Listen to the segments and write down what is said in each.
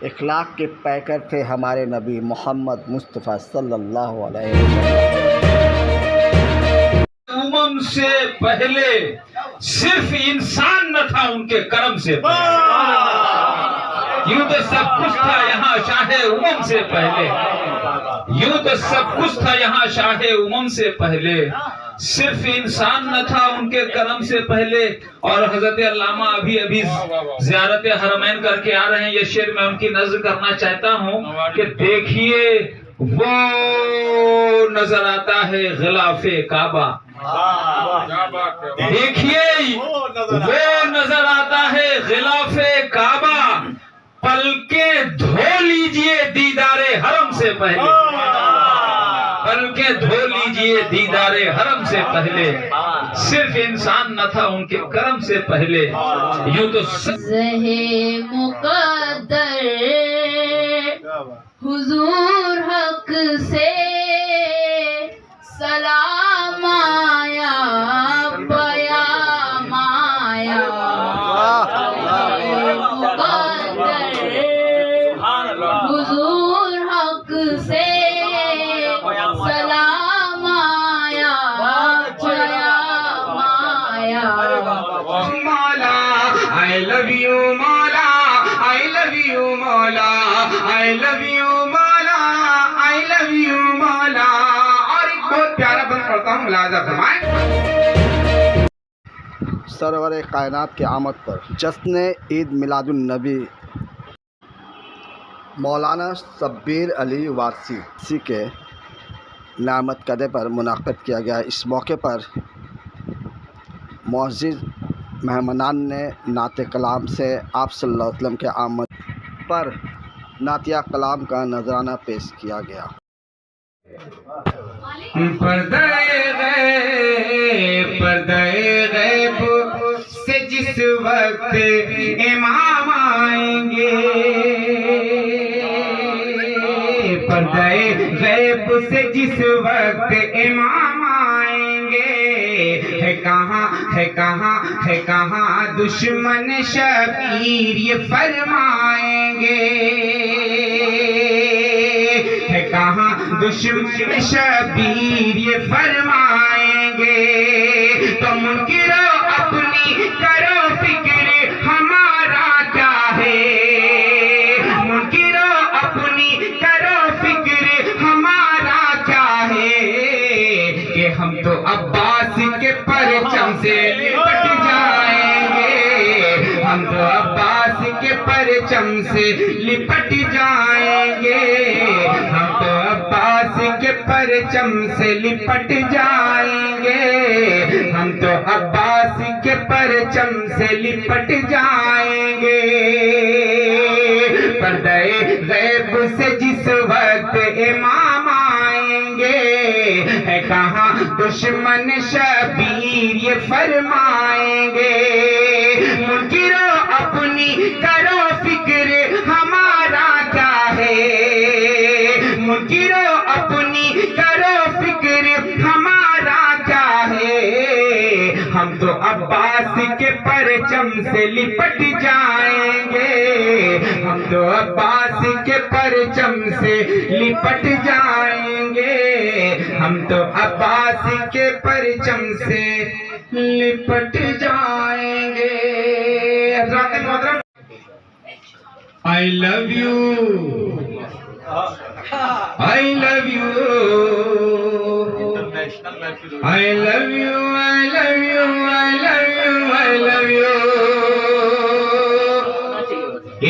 اخلاق کے پیکر تھے ہمارے نبی محمد مصطفیٰ صلی اللہ علیہ وسلم۔ امم سے پہلے صرف انسان نہ تھا ان کے کرم سے پہلے، یوں تو سب کچھ تھا یہاں شاہ امم سے پہلے، یوں تو سب کچھ تھا یہاں شاہ امم سے پہلے، صرف انسان نہ تھا ان کے کرم سے پہلے۔ اور حضرت علامہ ابھی زیارت حرمین کر کے آ رہے ہیں، یہ شعر میں ان کی نظر کرنا چاہتا ہوں کہ دیکھیے وہ نظر آتا ہے غلاف کعبہ، دیکھیے وہ نظر آتا ہے غلاف کعبہ، پلکیں دھو لیجئے دیدار حرم سے پہلے، پلکیں دھو لیجئے دیدار حرم سے پہلے، صرف انسان نہ تھا ان کے کرم سے پہلے، یوں تو زہے مقدر حضور حق سے سلام آیا پیام آیا، مقدر حضور حق سے سلام آیا پیام آیا۔ مولا I love you مولا I love you مولا I love you مولا I love you مولا۔ اور ایک بہت پیارا بند پڑھتا ہوں، ملاحظہ فرمائیں۔ سرور کائنات کے آمد پر جشن عید میلاد النبی مولانا شبیر علی وارسی کے نعمت قدے پر منعقد کیا گیا۔ اس موقع پر معزز مہمانان نے نعت کلام سے آپ صلی اللہ علیہ وسلم کے آمد پر نعتیہ کلام کا نذرانہ پیش کیا گیا۔ پردہ غیب سے جس وقت امام آئیں گے، پردہ غیب سے جس وقت امام آئیں گے، ہے کہاں دشمن شبیر یہ فرمائیں گے، ہے کہاں دشمن شبیر یہ فرمائیں گے۔ تو منکرو اپنی کرو فکر ہمارا کیا ہے، منکرو اپنی کرو فکر ہمارا کیا ہے، کہ ہم تو عباس کے پرچم سے لپٹ جائیں گے، ہم تو عباس کے پرچم سے لپٹ جائیں گے، ہم تو عباس کے پرچم سے لپٹ جائیں گے، ہم تو عباس کے پرچم سے لپٹ جائیں گے۔ پردہ غیب سے جس وقت امام آئیں گے، ہے کہاں دشمن شبیر یہ فرمائیں گے، منکرو اپنی کرو فکر ہمارا کیا ہے، منکرو اپنی کرو فکر ہمارا کیا ہے، ہم تو عباس کے پرچم سے لپٹ جائیں گے، ہم تو عباس کے پرچم سے لپٹ جائیں گے، ہم تو عباس کے پرچم سے لپٹ جائیں گے۔ حضرات محترم، I love you I love you I love you I love you I love you I love you۔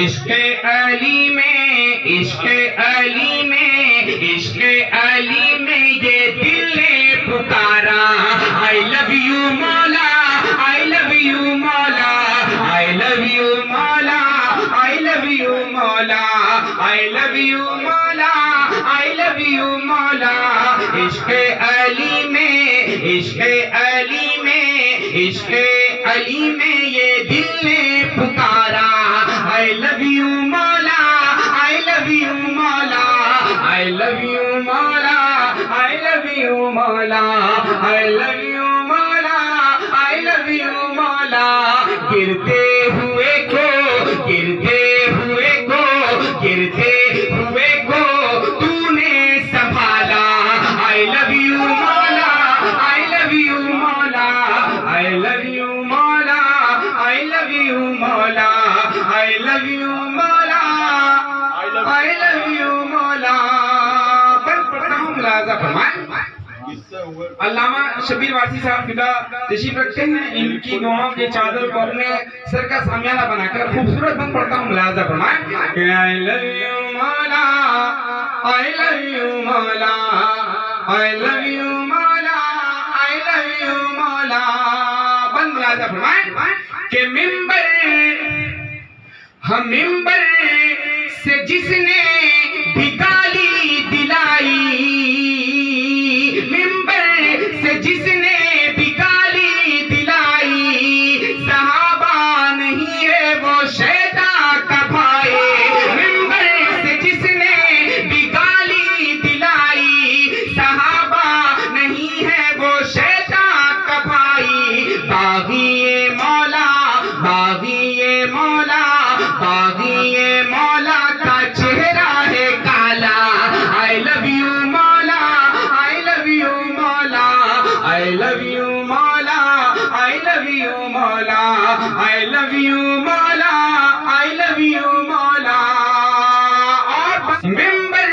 عشق علی میں عشق علی میں عشق علی میں یہ دل نے پکارا، I love you مولا I love you مولا I love you مولا I love you مولا I love you مولا I love you مولا۔ عشق علی میں عشق علی میں عشق علی میں یہ دل نے پکارا، I love you مولا I love you مولا I love you مولا I love you مولا I love you مولا I love you مولا۔ گرتے ہوئے کو ملاحظہ فرمائیں. علامہ شبیر وارثی صاحب فدا تشریف رکھتے ہیں. ان کی دعاؤں کے چادر کو اپنے سر کا سامیانہ بنا کر خوبصورت بند پڑھتا ہوں, ملاحظہ فرمائیں. I love you مولا, I love you مولا, I love you مولا, I love you مولا. بند ملاحظہ فرمائیں کہ ممبر سے جس نے بھی گالی دلائی, ممبر سے جس نے بھی گالی دلائی, صحابہ نہیں ہے وہ شیطان کا بھائی. ممبر سے جس نے بھی گالی دلائی, صحابہ نہیں ہے وہ شیطان کا بھائی. باغی مولا, باغی مولا, باغی مولا کا چہرہ ہے کالا. I love you مولا, I love you مولا, I love you مولا, I love you مولا, I love you مولا, I love you مولا. اور ممبر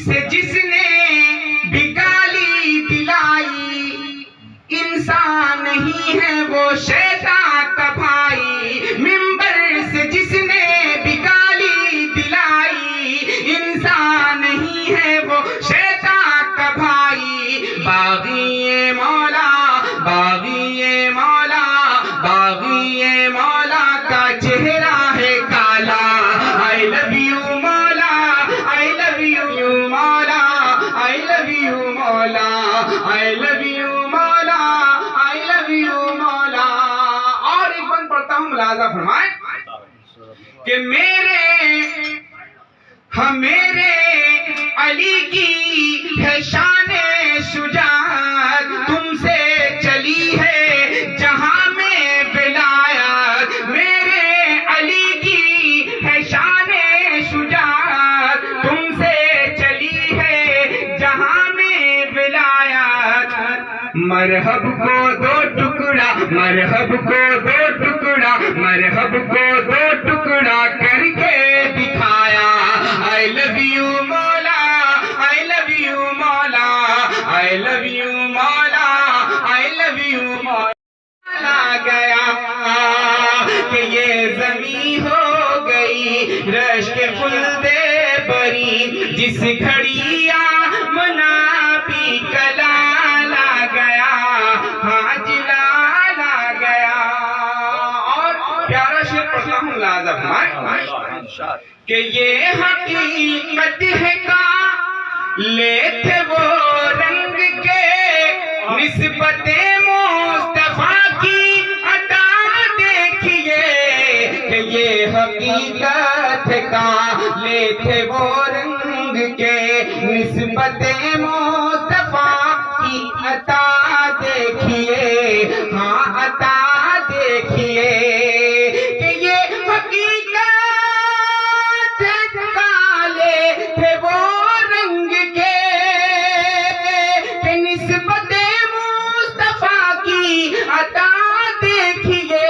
سے جس نے بھی گالی دلائی, انسان نہیں ہے وہ شیطان کا بھائی. ممبر سے جس نے بھی گالی دلائی, انسان نہیں ہے وہ شیطان کا بھائی. باغی مولا, باغی مولا, باغی مولا کا چہرہ ہے کالا. I love you مولا, I love you مولا, I love you مولا, I love you مولا, I love you مولا. اور ایک بند پڑھتا ہوں, ملاحظہ فرمائیں کہ میرے علی کی ہے شان شجاعت, تم سے چلی ہے جہاں میں ولایت. میرے علی کی ہے شان شجاعت, تم سے چلی ہے جہاں میں ولایت. مرحب کو دو ٹکڑا, مرحب کو دو ٹکڑا, مرحب کو دو ٹکڑا کر کے دکھایا. I love you مولا, I love you مولا, I love you مولا, I love you مولا. گیا کہ یہ زمین ہو گئی رش کے خلدے بری, جس گھڑی آمنا بھی کلالا گیا, ہاں جلالا گیا. اور پیارا شعر پڑھتا ہوں, ملاحظہ فرمائیں کہ یہ حقیقت ہے کا لے تھے وہ رنگ کے, نسبت مصطفیٰ کی عطا دیکھیے. کہ یہ حقیقت ہے کا لے تھے وہ رنگ کے, نسبت مصطفیٰ کی عطا دیکھیے, ہاں عطا دیکھیے. کہ یہ حقیقت کالے تھے وہ رنگ کے, کہ نسبت مصطفیٰ کی عطا دیکھیے.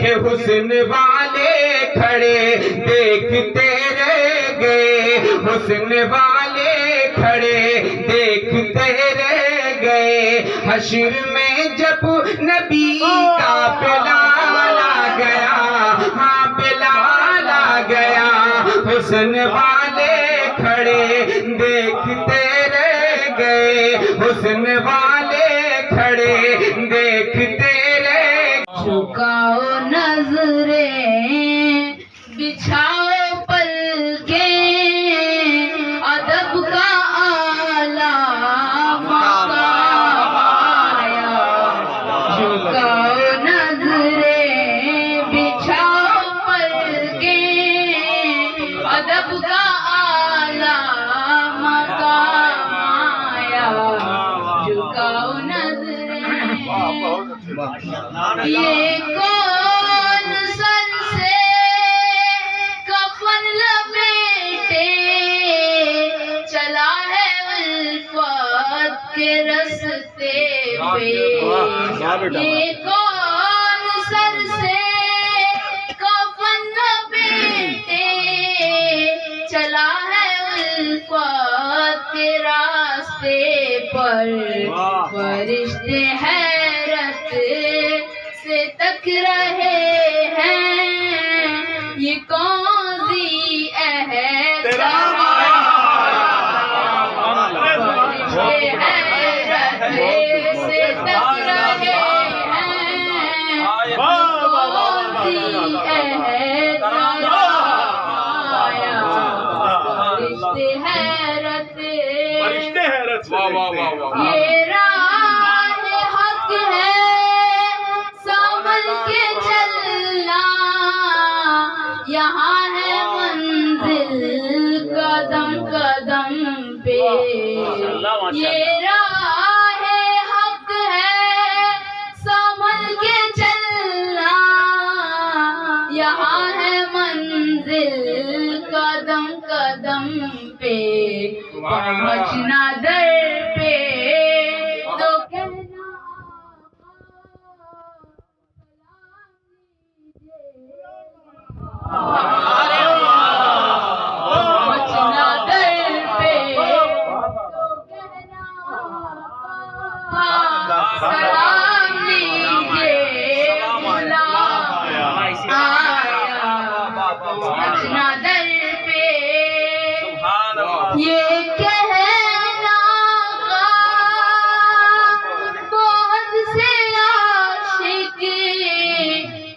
کہ حسن والے کھڑے دیکھتے رہ گئے, حسن والے کھڑے دیکھتے رہ گئے. حشر میں جب نبی کا بلال آ گیا, ہاں بلال آ گیا, حسن والے کھڑے دیکھتے رہ گئے, حسن والے کھڑے دیکھتے رہ گئے. جھکاؤ نظریں, بچھاؤ پلکیں, ادب کا اعلیٰ مقام آیا. جھکاؤ نظریں, بچھاؤ پلکیں, ادب کا اعلیٰ مقام آیا. جھکاؤ نظریں, یہ کون سر سے کفن لپیٹے چلا ہے الفت کے رستے پہ. یہ کون سر سے کفن لپیٹے چلا ہے الفت کے راستے پر فرشتے حیرت سے تک رہے ہیں، یہ کون سی عہد فرشتے حیرت سے تک رہے ہیں، کون سی عہد آیا، فرشتے حیرت یہ راہ حق ہے سنبھل کے چلنا، یہاں ہے منزل قدم قدم پہ، یہ راہ حق ہے سنبھل کے چلنا، یہاں ہے منزل قدم قدم پہ، پہنچنا در پہ تو کہنا پہنچنا در پہ تو کہنا سلام لیجیے غلام آیا، پہنچنا در پہ یہ کہنا کا بہت سے عاشق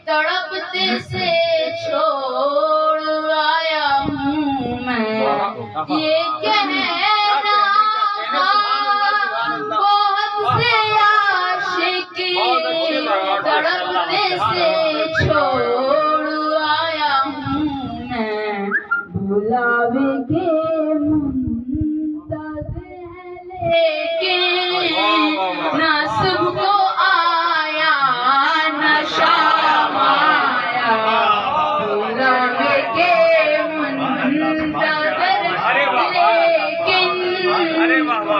تڑپتے سے چھوڑ آیا ہوں میں، یہ کہنا کا بہت سے عاشق تڑپتے سے چھوڑ آیا ہوں میں، بلاوے کے لیکن نہ صبح کو آیا نہ شام آیا، بلاوے کے منتظر لیکن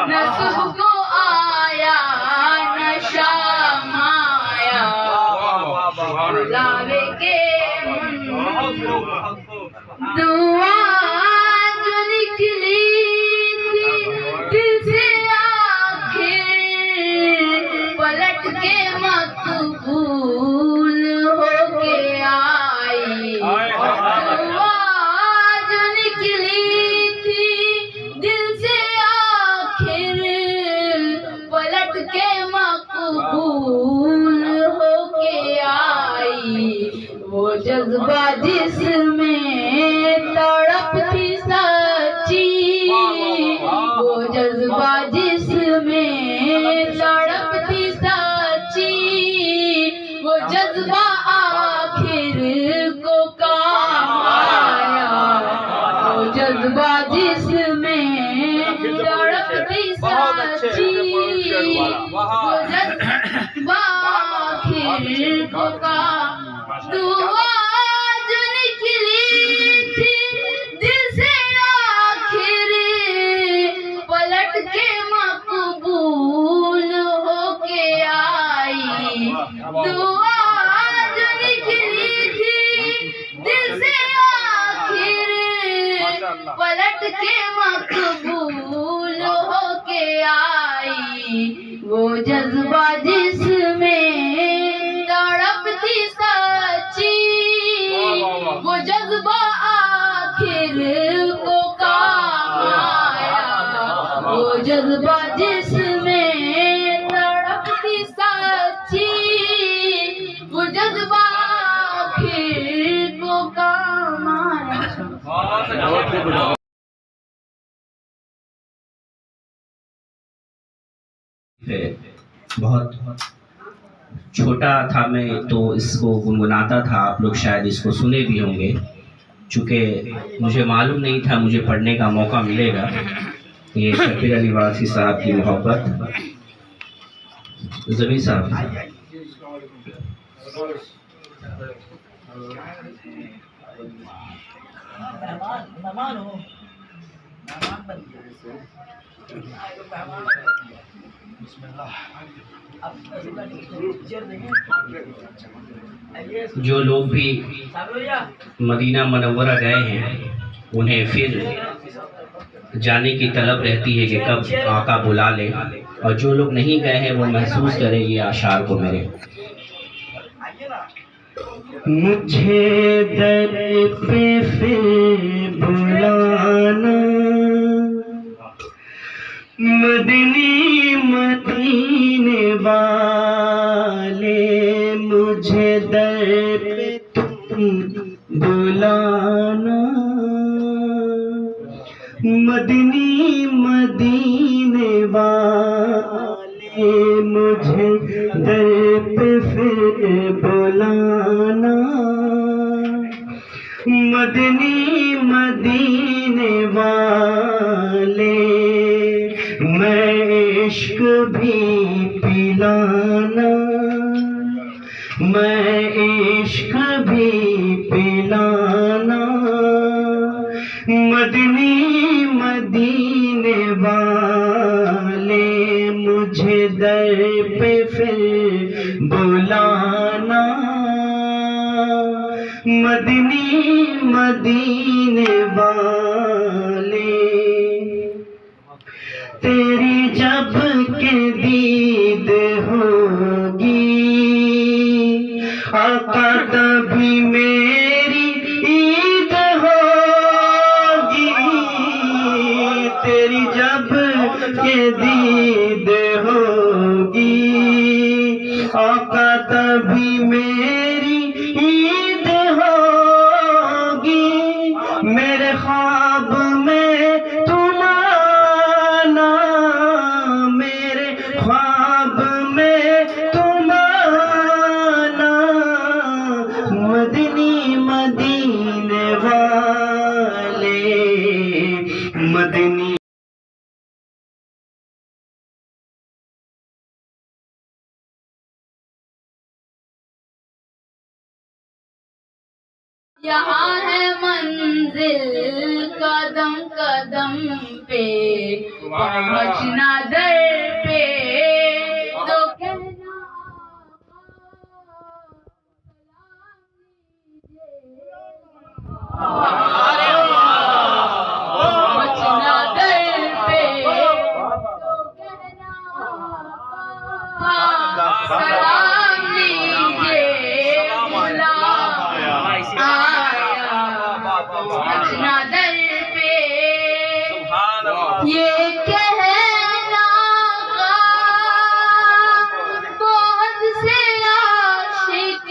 نہ صبح کو آیا نہ شام آیا، بلاوے کے دعا جو نکلی دل سے آخر پلٹ کے مقبول ہو کے آئی، دعا جو نکلی تھی دل سے آخر پلٹ کے مقبول ہو کے آئی، وہ جذبہ جس میں تڑپ تھی سچی، وہ جذبہ جس میں تڑپ تھی سچی، وہ جذبہ آخر کو کام آیا، وہ جذبہ جس میں تڑپ تھی سچی، وہ جذبہ آخر کو کام، دعا جو نکلی تھی دل سے آخر پلٹ کے مقبول ہو کے آئی، دعا جو نکلی تھی دل سے آخر پلٹ کے مقبول ہو کے آئی، وہ جذبہ جس میں تڑپ تھی سچی، وہ جذبہ آخر کو کام آیا، وہ جذبہ جس میں تڑپ تھی سچی، وہ جذبہ آخر کو کام آیا۔ بہت چھوٹا تھا میں تو اس کو گنگناتا تھا، آپ لوگ شاید اس کو سنے بھی ہوں گے، چونکہ مجھے معلوم نہیں تھا مجھے پڑھنے کا موقع ملے گا۔ یہ شبیر علی واسی صاحب کی محبت، زمین صاحب جو لوگ بھی مدینہ منورہ گئے ہیں انہیں پھر جانے کی طلب رہتی ہے کہ کب آقا بلا لیں، اور جو لوگ نہیں گئے ہیں وہ محسوس کریں یہ اشعار کو میرے. مجھے در پہ پھر بلانا مدنی مدینے والے، مجھے در پہ تم بلانا مدنی مدینے والے، مجھے در پہ پھر بلانا مدنی مدینے والے، میں عشق بھی پلانا، میں عشق بھی پلانا مدنی مدینے والے، مجھے در پہ پھر بلانا مدنی مدینے والے. تیری جب کہ دید ہوگی آقا تبھی میری عید ہوگی، تیری جب کہ دید ہوگی آقا تبھی میری عید ہوگی، میرے خواب میں تم آنا، میرے خواب میں تم آنا مدنی مدینے والے، مدنی یہاں ہے منزل قدم قدم پہ، پہنچنا در پہ تو کہنا پہنچنا در پہ تو کہنا سلام لیجیے غلام آیا پہنچنا در پہ، یہ کہنا کا بہت سے عاشق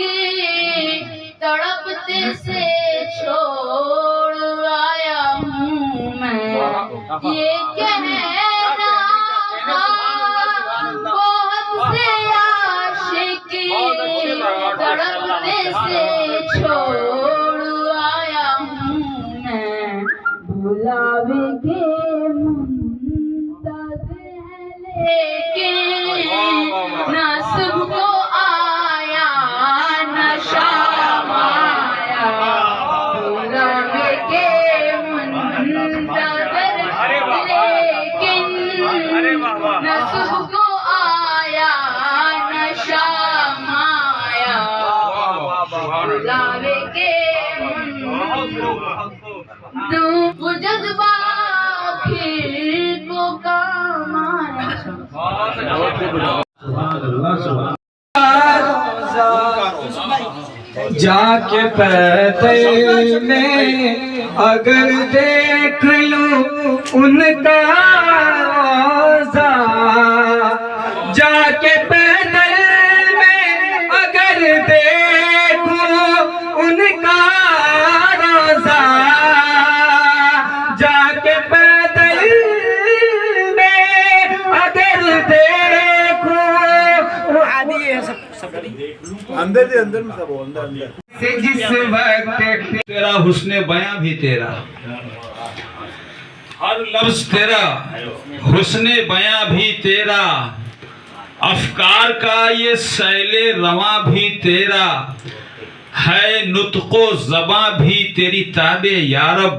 تڑپتے سے چھوڑ آیا ہوں میں، یہ کہنا کا بہت سے عاشق تڑپتے سے چھوڑ آیا ہوں میں، بلاوے کے منتظر ہیں لیکن نہ صبح کو آیا نہ شام آیا، بلاوے کے منتظر لیکن نہ صبح کو آیا نہ شام آیا، بلاوے کے وہ جذبہ پھر کو کام جا کے پیدل میں اگر دیکھ لوں ان کا روضہ، جا کے پیدل میں اگر دیکھوں ان کا روضہ، جا کے پیدل میں اگر دیکھوں اندر میں سب اندر جس وقت تیرا حسن بیاں بھی تیرا، ہر لفظ تیرا، حسن بیاں بھی تیرا، افکار کا یہ سیل رواں بھی تیرا، ہے نطق و زباں بھی تیری تابع یارب،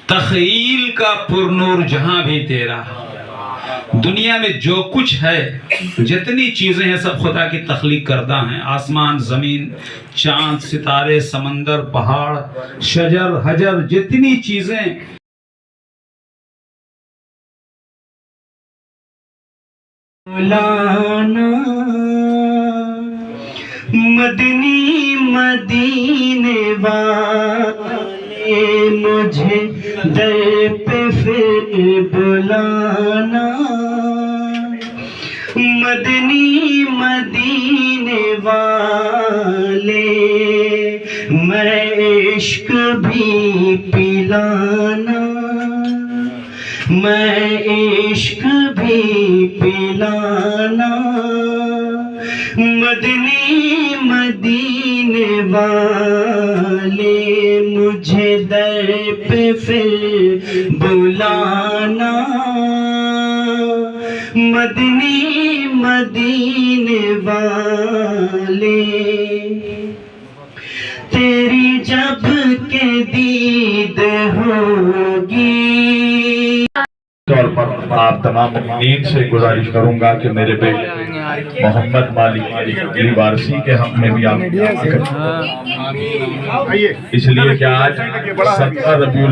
تخیل کا پرنور جہاں بھی تیرا. دنیا میں جو کچھ ہے، جتنی چیزیں ہیں سب خدا کی تخلیق کردہ ہیں، آسمان، زمین، چاند، ستارے، سمندر، پہاڑ، شجر، حجر، جتنی چیزیں مولانا مدنی مدینے والے مجھے در پہ پھر بلانا مدنی مدینے والے میں عشق بھی پلانا میں عشق بھی پلانا مدنی مدینے والے مجھے در پہ پھر بلانا مدنی مدینے والے تیری جب کہ دید ہوگی طور پر آپ تمام مؤمنین سے گزارش کروں گا کہ میرے بیٹے محمد مالک لیوارسی کے حق میں بھی آپ اس لیے کہ آج 17 ربیع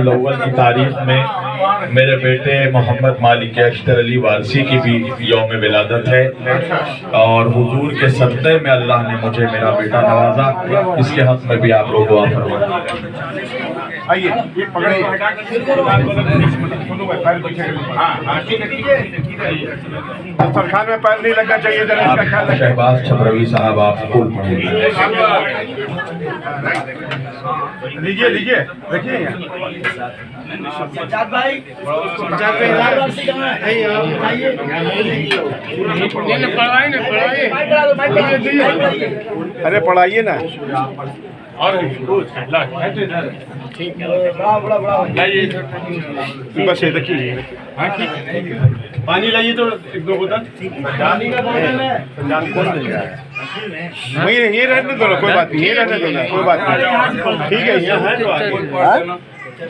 الاول کی تاریخ میں میرے بیٹے محمد مالک اشتر علی وارسی کی بھی یوم ولادت ہے اور حضور کے صدقے میں اللہ نے مجھے میرا بیٹا نوازا اس کے حق میں بھی آپ لوگ دعا فرمائیں آئیے یہ پکڑیے دسترخوان میں پیر نہیں لگنا چاہیے شہباز چھبروی صاحب آپ اسکول پڑھیں لیجیے لیجیے رکھیے ارے پڑھائیے نا بس دیکھیے پانی لائیے تو ایک دو بوتل یہ رہنے دو کوئی بات نہیں یہ رہنے دو کوئی بات نہیں ٹھیک ہے یہاں ہے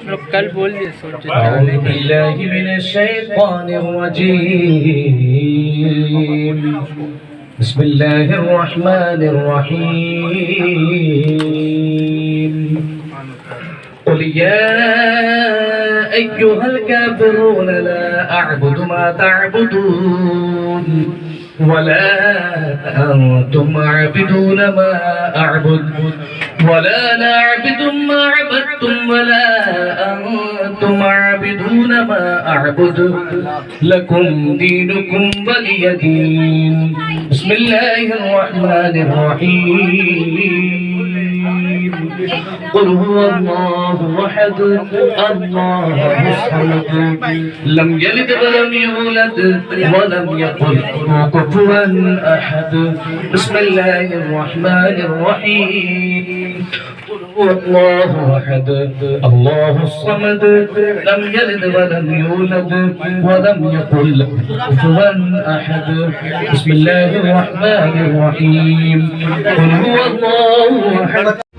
تو کل بول دیے اعوذ باللہ من الشیطان الرجیم بسم اللہ الرحمن الرحیم قل يا أيها الكافرون لا أعبد ما تعبدون ولا أنتم عابدون ما أعبد ولا أنا عابد ما عبدتم ولا أنتم عابدون ما أعبد لكم دينكم ولي دين بسم الله الرحمن الرحيم قل هو الله أحد الله الصمد لم يلد ولم يولد ولم يكن له كفوا أحد بسم الله الرحمن الرحيم قل هو الله أحد الله الصمد لم يلد ولم يولد ولم يكن له كفوا أحد بسم الله الرحمن الرحيم قل هو الله أحد